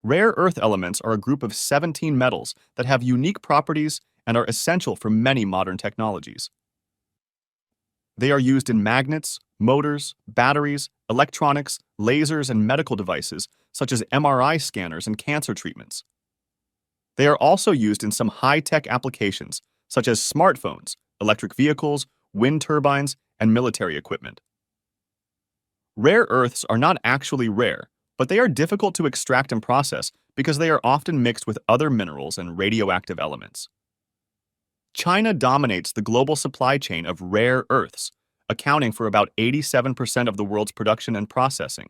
Rare earth elements are a group of 17 metals that have unique properties and are essential for many modern technologies. They are used in magnets, motors, batteries, electronics, lasers, and medical devices such as MRI scanners and cancer treatments. They are also used in some high-tech applications such as smartphones, electric vehicles, wind turbines, and military equipment. Rare earths are not actually rare, but they are difficult to extract and process because they are often mixed with other minerals and radioactive elements. China dominates the global supply chain of rare earths, accounting for about 87% of the world's production and processing.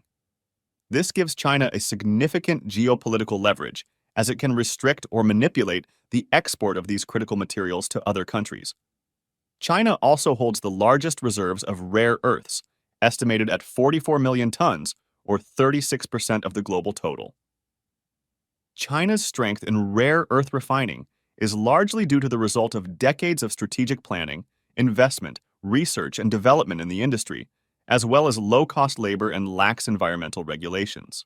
This gives China a significant geopolitical leverage, as it can restrict or manipulate the export of these critical materials to other countries. China also holds the largest reserves of rare earths, estimated at 44 million tons, or 36% of the global total. China's strength in rare earth refining is largely due to the result of decades of strategic planning, investment, research, and development in the industry, as well as low-cost labor and lax environmental regulations.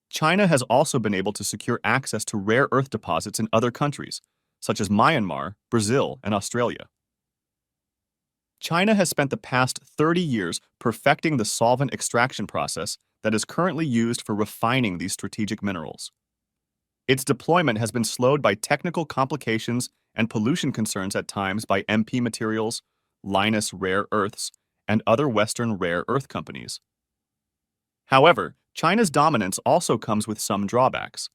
China has also been able to secure access to rare earth deposits in other countries, such as Myanmar, Brazil, and Australia. China has spent the past 30 years perfecting the solvent extraction process that is currently used for refining these strategic minerals. Its deployment has been slowed by technical complications and pollution concerns at times by MP Materials, Lynas Rare Earths, and other Western rare earth companies. However, China's dominance also comes with some drawbacks.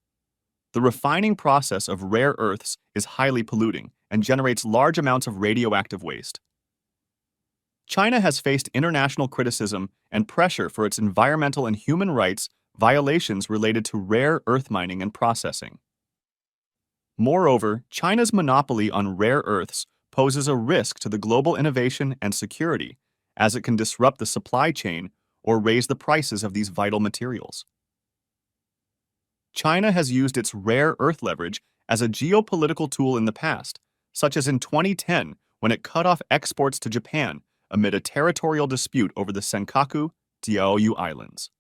The refining process of rare earths is highly polluting and generates large amounts of radioactive waste. China has faced international criticism and pressure for its environmental and human rights violations related to rare earth mining and processing. Moreover, China's monopoly on rare earths poses a risk to the global innovation and security, as it can disrupt the supply chain or raise the prices of these vital materials. China has used its rare earth leverage as a geopolitical tool in the past, such as in 2010 when it cut off exports to Japan amid a territorial dispute over the Senkaku, Diaoyu Islands.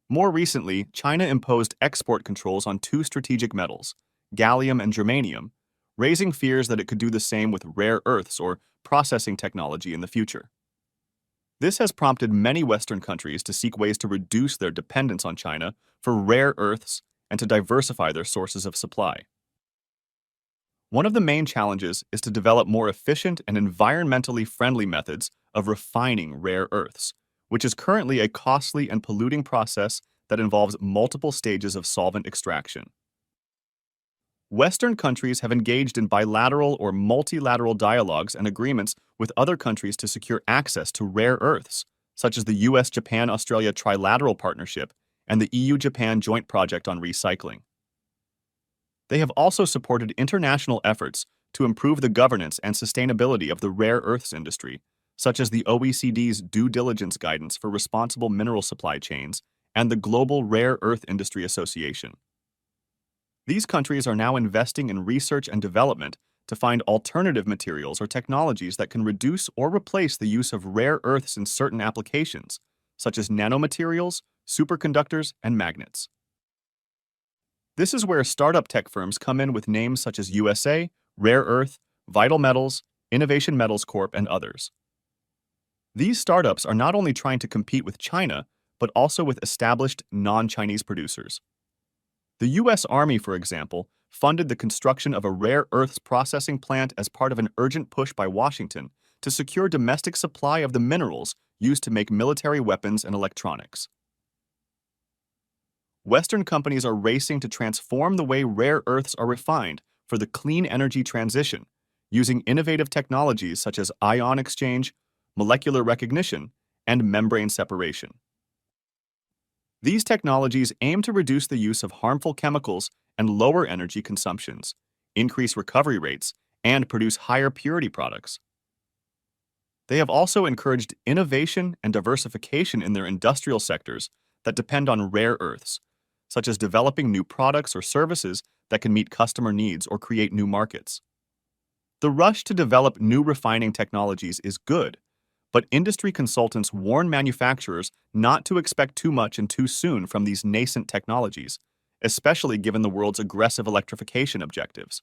More recently, China imposed export controls on two strategic metals, gallium and germanium, raising fears that it could do the same with rare earths or processing technology in the future. This has prompted many Western countries to seek ways to reduce their dependence on China for rare earths and to diversify their sources of supply. One of the main challenges is to develop more efficient and environmentally friendly methods of refining rare earths, which is currently a costly and polluting process that involves multiple stages of solvent extraction. Western countries have engaged in bilateral or multilateral dialogues and agreements with other countries to secure access to rare earths, such as the US-Japan-Australia Trilateral Partnership and the EU-Japan Joint Project on Recycling. They have also supported international efforts to improve the governance and sustainability of the rare earths industry, such as the OECD's Due Diligence Guidance for Responsible Mineral Supply Chains and the Global Rare Earth Industry Association. These countries are now investing in research and development to find alternative materials or technologies that can reduce or replace the use of rare earths in certain applications, such as nanomaterials, superconductors, and magnets. This is where startup tech firms come in with names such as USA, Rare Earth, Vital Metals, Innovation Metals Corp., and others. These startups are not only trying to compete with China, but also with established non-Chinese producers. The U.S. Army, for example, funded the construction of a rare earths processing plant as part of an urgent push by Washington to secure domestic supply of the minerals used to make military weapons and electronics. Western companies are racing to transform the way rare earths are refined for the clean energy transition, using innovative technologies such as ion exchange, molecular recognition, and membrane separation. These technologies aim to reduce the use of harmful chemicals and lower energy consumptions, increase recovery rates, and produce higher purity products. They have also encouraged innovation and diversification in their industrial sectors that depend on rare earths, such as developing new products or services that can meet customer needs or create new markets. The rush to develop new refining technologies is good, But industry consultants warn manufacturers not to expect too much and too soon from these nascent technologies, especially given the world's aggressive electrification objectives.